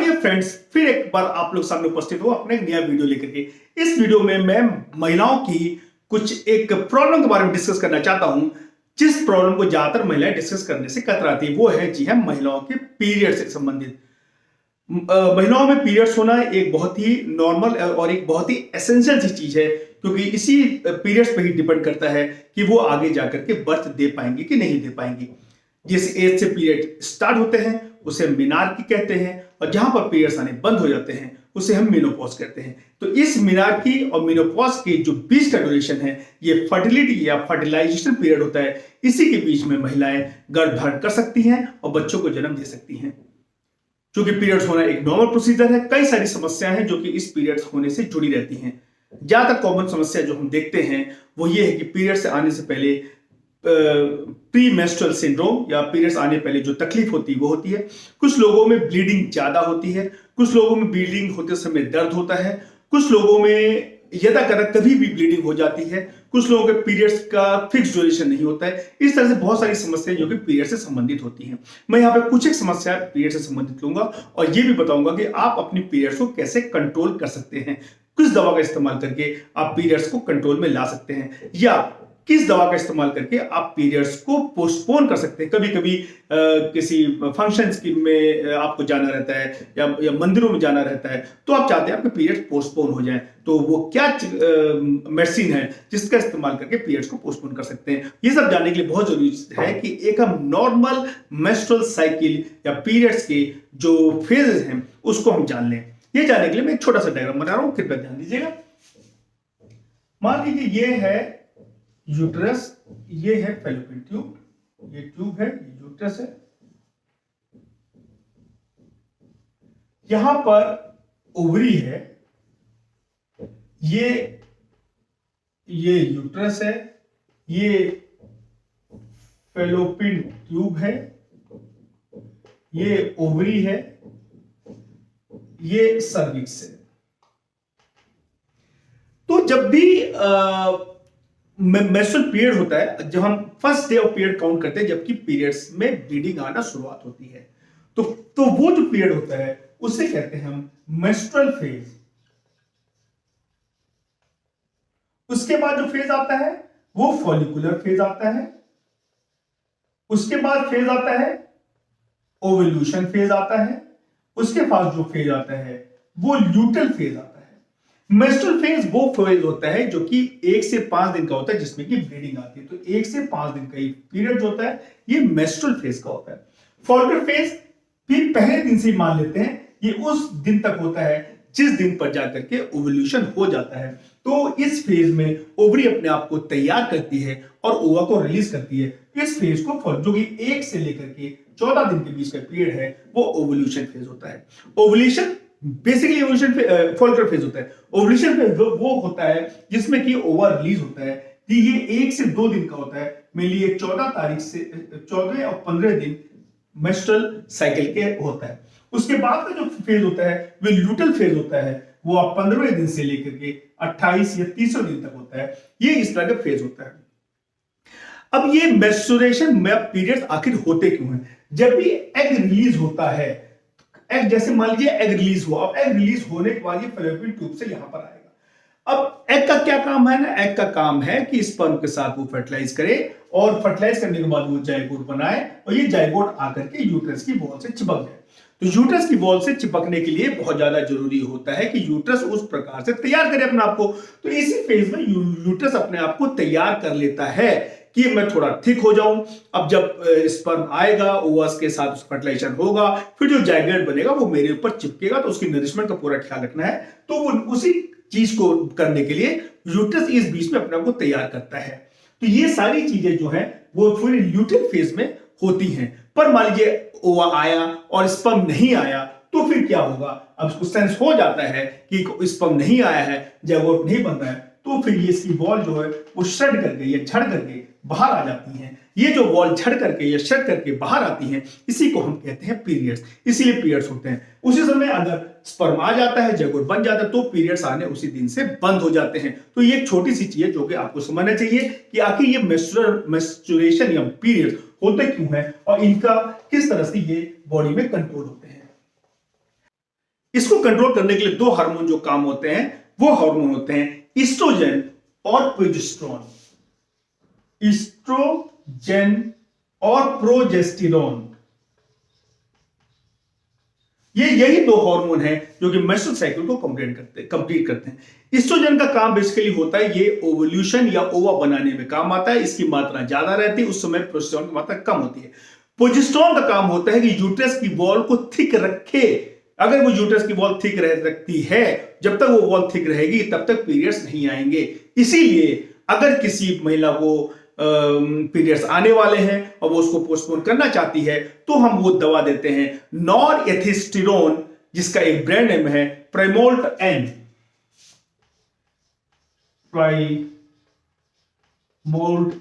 My dear friends, फिर एक बार आप लोग सामने उपस्थित हो अपने एक नया वीडियो लेकर के। इस वीडियो में मैं महिलाओं की कुछ एक प्रॉब्लम के बारे में डिस्कस करना चाहता हूं, जिस प्रॉब्लम को ज्यादातर महिलाएं डिस्कस करने से कतराती है। वो है जी है महिलाओं के पीरियड से संबंधित। महिलाओं में पीरियड्स होना एक बहुत ही नॉर्मल और एक बहुत ही एसेंशियल सी चीज है, क्योंकि इसी पीरियड्स पे ही डिपेंड करता है कि वो आगे जाकर के बर्थ दे पाएंगे कि नहीं दे पाएंगे। जिस एज से पीरियड स्टार्ट होते हैं उसे मिनार्की कहते हैं, और जहां पर पीरियड्स आने बंद हो जाते हैं उसे हम मेनोपॉज कहते हैं। तो इस मिनार्की और मेनोपॉज के जो बीच का ड्यूरेशन है, ये फर्टिलिटी या फर्टिलाइजेशन पीरियड होता है। इसी के बीच में महिलाएं गर्भ धारण कर सकती हैं और बच्चों को जन्म दे सकती हैं। क्योंकि पीरियड्स होना एक नॉर्मल प्रोसीजर है, कई सारी समस्याएं हैं जो कि इस पीरियड्स होने से जुड़ी रहती हैं। ज्यादातर कॉमन समस्या जो हम देखते हैं वो ये है कि पीरियड्स से आने से पहले प्री मेंस्ट्रुअल सिंड्रोम या पीरियड्स आने पहले जो तकलीफ होती है वो होती है। कुछ लोगों में ब्लीडिंग ज्यादा होती है, कुछ लोगों में ब्लीडिंग होते समय दर्द होता है, कुछ लोगों में यदाकदा कभी भी ब्लीडिंग हो जाती है, कुछ लोगों के पीरियड्स का फिक्स ड्यूरेशन नहीं होता है। इस तरह से बहुत सारी समस्याएं जो कि पीरियड से संबंधित होती हैं। मैं यहाँ पे कुछ एक समस्या पीरियड से संबंधित लूंगा और ये भी बताऊंगा कि आप अपनी पीरियड्स को कैसे कंट्रोल कर सकते हैं, किस दवा का इस्तेमाल करके आप पीरियड्स को कंट्रोल में ला सकते हैं, या किस दवा का इस्तेमाल करके आप पीरियड्स को पोस्टपोन कर सकते हैं। कभी कभी किसी फंक्शंस में आपको जाना रहता है या मंदिरों में जाना रहता है, तो आप चाहते हैं आपके पीरियड्स पोस्टपोन हो जाएं, तो वो क्या मेडिसिन है जिसका इस्तेमाल करके पीरियड्स को पोस्टपोन कर सकते हैं। ये सब जानने के लिए बहुत जरूरी है कि एक हम नॉर्मल मेंस्ट्रुअल साइकिल या पीरियड्स के जो फेजेस हैं उसको हम जान लें। ये जानने के लिए मैं एक छोटा सा डायग्राम बना रहा हूं, कृपया ध्यान दीजिएगा। मान लीजिए ये है यूट्रस, ये है फैलोपियन ट्यूब, ये ट्यूब है, ये यूट्रस है। यहां पर ओवरी है, ये यूट्रस है, ये फैलोपियन ट्यूब है, ये ओवरी है, ये सर्विक्स है। तो जब भी मेंस्ट्रुअल पीरियड होता है, जब हम first day of period count करते हैं, जबकि पीरियड्स में ब्लीडिंग आना शुरुआत होती है, तो वो जो पीरियड होता है उसे कहते हैं हम मेंस्ट्रुअल फेज। उसके बाद जो फेज आता है वो फॉलिकुलर फेज आता है। उसके बाद फेज आता है ओव्यूलेशन फेज आता है। उसके बाद जो फेज आता है वो ल्यूटल फेज आता है। मेंस्ट्रुअल फेज वो फेज होता है जो कि 1 से 5 दिन का होता है, जिसमें कि ब्लीडिंग आती है। तो 1 से 5 दिन का ये पीरियड जो होता है ये मेंस्ट्रुअल फेज का होता है। फॉलिकुलर फेज फिर पहले दिन से ही मान लेते हैं, ये उस दिन तक होता है जिस दिन पर जाकर के ओव्यूलेशन हो जाता है। तो इस फेज में ओवरी अपने आप को तैयार करती है और ओवा को रिलीज करती है। इस फेज को जो कि 1 से लेकर के 14 दिन के बीच का पीरियड है वो ओव्यूलेशन फेज होता है। Ovulation basically ovulation follicular phase होता है। ओव्यूलेशन फेज वो होता है जिसमें कि ओवा रिलीज होता है। ये 1 से 2 दिन का होता है। मेरे लिए 14 तारीख से 14 और 15 दिन मेंस्ट्रुअल साइकिल के होता है। उसके बाद का जो फेज होता है वो ल्यूटल फेज होता है। वो आप 15वें दिन से लेकर के 28 या 30वें दिन तक होता है। ये इस तरह का फेज होता है। अब ये मेंस्ट्रुएशन में पीरियड्स आखिर होते क्यों हैं? जब भी एग रिलीज होता है, एग जैसे मान लीजिए एग रिलीज हुआ, अब एग रिलीज होने के बाद ये फैलोपियन ट्यूब से यहां पर आएगा। अब एग का क्या काम है ना? एग का काम है कि स्पर्म के साथ वो फर्टिलाइज करे और फर्टिलाइज करने के बाद वो जाइगोट बनाए और ये जाइगोट आकर के यूट्रस की वॉल से चिपक जाए। तो यूट्रस की वॉल से चिपकने के लिए बहुत ज्यादा जरूरी होता है कि यूट्रस उस प्रकार से तैयार करे अपने आप को। तो इसी फेज में यूट्रस अपने आप को तैयार कर लेता है कि मैं थोड़ा थिक हो जाऊं। अब जब स्पर्म आएगा, ओवस के साथ फर्टिलाइजेशन होगा, फिर जो जाइगोट बनेगा वो मेरे ऊपर चिपकेगा। तो उसकी नरिशमेंट का पूरा ख्याल रखना है। तो वो उसी चीज को करने के लिए यूट्रस इस बीच में अपने आप को तैयार करता है। तो ये सारी चीजें जो है वो फिर ल्यूटल फेज में होती हैं। पर मान लीजिए ओवा आया और स्पर्म नहीं आया, तो फिर क्या होगा? अब उसको सेंस हो जाता है कि स्पर्म नहीं आया है, जाइगोट नहीं बन रहा है, तो फिर ये इसकी वॉल जो है वो शट करके या झड़ करके बाहर आ जाती हैं। ये जो वॉल झड़ करके या शट करके बाहर आती हैं, इसी को हम कहते हैं पीरियड्स। इसीलिए पीरियड्स होते हैं। उसी समय अगर स्पर्म आ जाता है, जाइगोट बन जाता है, तो पीरियड्स आने उसी दिन से बंद हो जाते हैं। तो ये एक छोटी सी चीज है जो कि आपको समझना चाहिए कि आखिर ये मेंस्ट्रुएशन या पीरियड होते क्यों है और इनका किस तरह से ये बॉडी में कंट्रोल होते हैं। इसको कंट्रोल करने के लिए दो हार्मोन जो काम होते हैं वो हार्मोन होते हैं ईस्ट्रोजन और प्रोजेस्टेरोन। ईस्ट्रोजन और प्रोजेस्टेरोन, ये यही दो हार्मोन हैं जो कि मेंस्ट्रुअल साइकिल को कंप्लीट करते हैं। ईस्ट्रोजन का काम बेसिकली होता है ये ओवल्यूशन या ओवा बनाने में काम आता है, इसकी मात्रा ज्यादा रहती है, उस समय प्रोजेस्टेरोन की मात्रा कम होती है। प्रोजेस्टेरोन का काम होता है कि यूट्रस की वॉल को थिक रखे। अगर वो यूट्रस की वॉल थिक रह सकती है, जब तक वो वॉल थिक रहेगी तब तक पीरियड्स नहीं आएंगे। इसीलिए अगर किसी महिला को पीरियड्स आने वाले हैं और वो उसको पोस्टपोन करना चाहती है तो हम वो दवा देते हैं नॉरहेस्टेरोन, जिसका एक ब्रांड नेम है प्रेमोल्ट एन। प्रेमोल्ट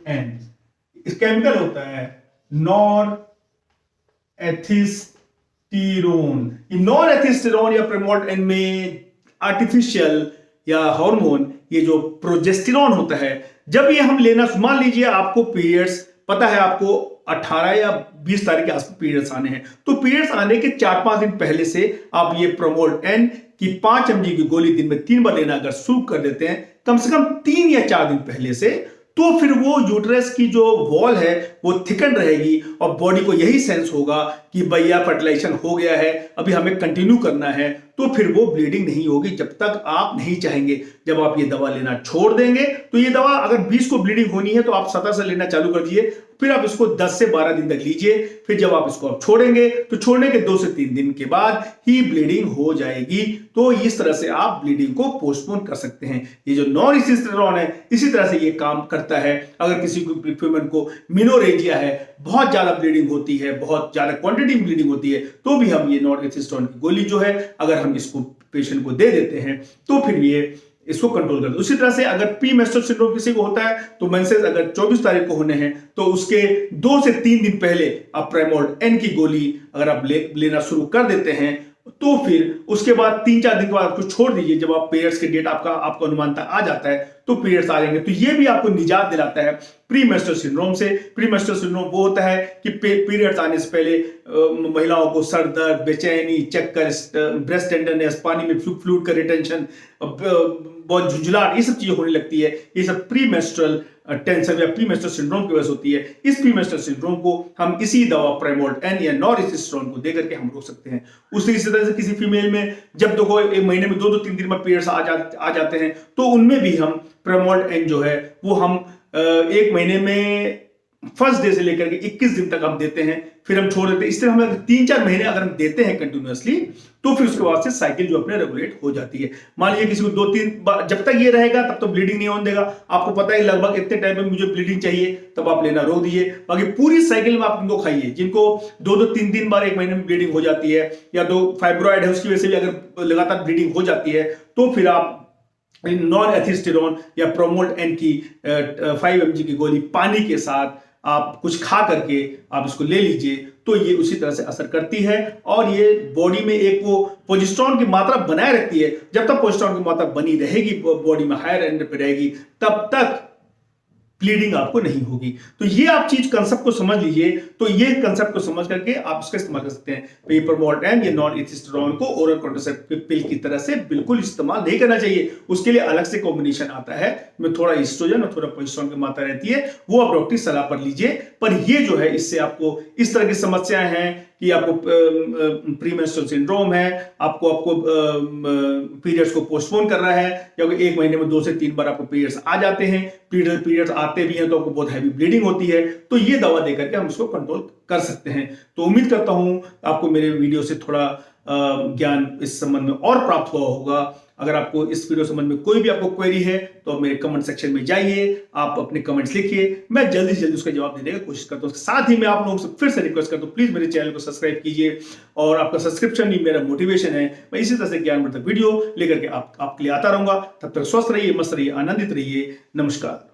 एन इस केमिकल होता है नॉरहेस्टेरोन। नॉरहेस्टेरोन या प्रेमोल्ट एन में आर्टिफिशियल या हार्मोन ये जो प्रोजेस्टेरोन होता है, जब ये हम लेना, मान लीजिए आपको पीरियड्स पता है, आपको 18 या 20 तारीख के आसपास पीरियड्स आने हैं, तो पीरियड्स आने के 4-5 दिन पहले से आप ये प्रोमोल्ट एन की 5 mg की गोली दिन में 3 बार लेना अगर शुरू कर देते हैं, कम से कम 3 या 4 दिन पहले से, तो फिर वो यूट्रस की जो वॉल है वो थिकन रहेगी और बॉडी को यही सेंस होगा कि भैया फर्टिलाइजेशन हो गया है, अभी हमें कंटिन्यू करना है, तो फिर वो ब्लीडिंग नहीं होगी जब तक आप नहीं चाहेंगे। जब आप ये दवा लेना छोड़ देंगे तो ये दवा अगर 20 को ब्लीडिंग होनी है तो आप 17 से लेना चालू कर दीजिए, फिर आप इसको 10 से 12 दिन तक लीजिए, फिर जब आप इसको छोड़ेंगे तो छोड़ने के 2 से 3 दिन के बाद ही ब्लीडिंग हो जाएगी। तो इस तरह से आप ब्लीडिंग को पोस्टपोन कर सकते हैं। ये जो नॉरहेस्टेरोन है इसी तरह से ये काम करता है। अगर किसी को फीमेल को मेनोरेजिया है, बहुत ज्यादा ब्लीडिंग होती है, बहुत ज्यादा क्वांटिटी में ब्लीडिंग होती है, तो भी हम ये नॉरहेस्टेरोन की गोली जो है अगर हम इसको पेशेंट को दे देते हैं तो फिर ये इसको कंट्रोल करते हैं। उसी तरह से अगर प्री मेंस्ट्रुअल सिंड्रोम किसी को होता है तो मेंसेस अगर 24 तारीख को होने हैं तो उसके 2 से 3 दिन पहले आप प्रेमोल्ट एन की गोली अगर आप लेना शुरू कर देते हैं तो फिर उसके बाद 3-4 दिन के बाद आपको छोड़ दीजिए। जब आप पीरियड्स के डेट आपको अनुमानता आ जाता है तो पीरियड्स आ जाएंगे, तो ये भी आपको निजात दिलाता है प्री मेंस्ट्रुअल सिंड्रोम से। प्री मेंस्ट्रुअल सिंड्रोम वो होता है कि पीरियड्स आने से पहले महिलाओं को सर दर्द, बेचैनी, चक्कर, ब्रेस्ट टेंडरनेस, पानी में फ्लूइड का रिटेंशन, बहुत झुंझलाहट, ये सब चीजें होने लगती है। ये सब प्री मेंस्ट्रुअल टेंशन या प्री मेंस्ट्रुअल सिंड्रोम की वजह से होती है। इस प्री मेंस्ट्रुअल सिंड्रोम को हम इसी दवा प्रेमोल्ट एन या नॉरहेस्टेरोन को देकर के हम रोक सकते हैं। उसी तरह से किसी फीमेल में जब देखो एक महीने में 2-3 दिन में पीरियड्स आ जाते हैं तो उनमें भी हम प्रेमोल्ट एन जो है वो हम 1 महीने में फर्स्ट डे से लेकर के 21 दिन तक हम देते हैं, फिर हम छोड़ देते हैं। इस तरह हम 3-4 महीने अगर हम देते हैं कंटिन्यूअसली तो फिर उसके बाद से साइकिल जो अपने रेगुलेट हो जाती है। मान लीजिए किसी को 2-3 बार, जब तक ये रहेगा तब तो ब्लीडिंग नहीं होने देगा। आपको पता है लगभग इतने टाइम में मुझे ब्लीडिंग चाहिए, तब आप लेना रोक दीजिए। बाकी पूरी साइकिल में आप इनको खाइए। जिनको 2-3 बार 1 महीने में ब्लीडिंग हो जाती है या 2 फाइब्रॉइड है उसकी वजह से भी अगर लगातार ब्लीडिंग हो जाती है तो फिर आप नॉरहेस्टेरोन या प्रोमोल्ट एन की 5 mg की गोली पानी के साथ आप कुछ खा करके आप इसको ले लीजिए, तो ये उसी तरह से असर करती है और ये बॉडी में एक वो प्रोजेस्टेरोन की मात्रा बनाए रखती है। जब तक प्रोजेस्टेरोन की मात्रा बनी रहेगी, बॉडी में हायर एंड पे रहेगी, तब तक ब्लीडिंग आपको नहीं होगी। तो ये आप चीज कंसेप्ट को समझ लीजिए। तो ये कंसेप्ट को समझ करके आप इसका इस्तेमाल कर सकते हैं। प्रेमोल्ट एन या नॉरहेस्टेरोन को ओरल कॉन्ट्रासेप्टिव पिल की तरह से बिल्कुल इस्तेमाल नहीं करना चाहिए। उसके लिए अलग से कॉम्बिनेशन आता है, में थोड़ा ईस्ट्रोजन और थोड़ा प्रोजेस्टेरोन की मात्रा रहती है, वो आप डॉक्टर की सलाह पर लीजिए। पर ये जो है इससे आपको इस तरह की समस्याएं हैं कि आपको प्री मेंस्ट्रुअल सिंड्रोम है, आपको पीरियड्स को पोस्टपोन कर रहा है, या 1 महीने में 2 से 3 बार आपको पीरियड्स आ जाते हैं, पीरियड्स आते भी हैं तो आपको बहुत हैवी ब्लीडिंग होती है, तो ये दवा देकर के हम इसको कंट्रोल कर सकते हैं। तो उम्मीद करता हूं आपको मेरे वीडियो से थोड़ा ज्ञान इस संबंध में और प्राप्त हुआ होगा। अगर आपको इस वीडियो संबंध में कोई भी आपको क्वेरी है तो मेरे कमेंट सेक्शन में जाइए, आप अपने कमेंट्स लिखिए, मैं जल्दी से जल्दी उसका जवाब देने की कोशिश करता हूं। साथ ही मैं आप लोगों से फिर से रिक्वेस्ट करता हूं, प्लीज मेरे चैनल को सब्सक्राइब कीजिए, और आपका सब्सक्रिप्शन ही मेरा मोटिवेशन है। मैं इसी तरह से ज्ञानवर्धक वीडियो लेकर के आपके लिए आता रहूंगा। तब तक स्वस्थ रहिए, मस्त रहिए, आनंदित रहिए। नमस्कार।